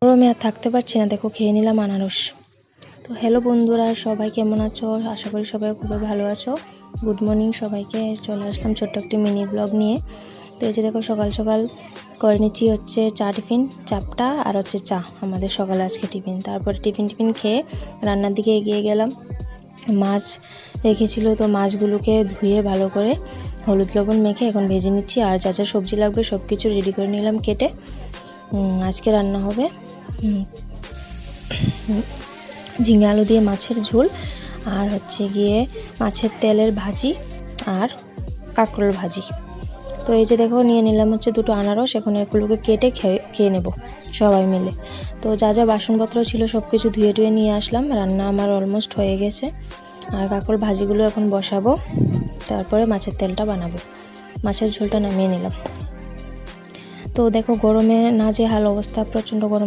গরমে আর থাকতে পারছি না, দেখো খেয়ে নিলাম আনারস। তো হ্যালো বন্ধুরা, সবাই কেমন আছো? আশা করি সবাই খুবই ভালো আছো। গুড মর্নিং সবাইকে। চলে আসলাম ছোট্ট একটি মিনি ব্লগ নিয়ে। তো এই যে দেখো সকাল সকাল করে নিচ্ছি হচ্ছে চা টিফিন, চাপটা আর হচ্ছে চা আমাদের সকালে আজকে টিফিন। তারপরে টিফিন খেয়ে রান্নার দিকে এগিয়ে গেলাম। মাছ রেখেছিল, তো মাছগুলোকে ধুয়ে ভালো করে হলুদ লবণ মেখে এখন ভেজে নিচ্ছি। আর যা যা সবজি লাগবে সব কিছু রেডি করে নিলাম কেটে। আজকে রান্না হবে ঝিঙে আলু দিয়ে মাছের ঝোল, আর হচ্ছে গিয়ে মাছের তেলের ভাজি আর কাঁকরোল ভাজি। তো এই যে দেখো নিয়ে নিলাম হচ্ছে দুটো আনারস, এখন এগুলোকে কেটে খেয়ে নেব সবাই মিলে। তো যা যা বাসনপত্র ছিল সব কিছু ধুয়ে টুয়ে নিয়ে আসলাম। রান্না আমার অলমোস্ট হয়ে গেছে, আর কাঁকরোল ভাজিগুলো এখন বসাবো, তারপরে মাছের তেলটা বানাবো। মাছের ঝোলটা নামিয়ে নিলাম। তো দেখো গরমে নাজেহাল অবস্থা, প্রচণ্ড গরম।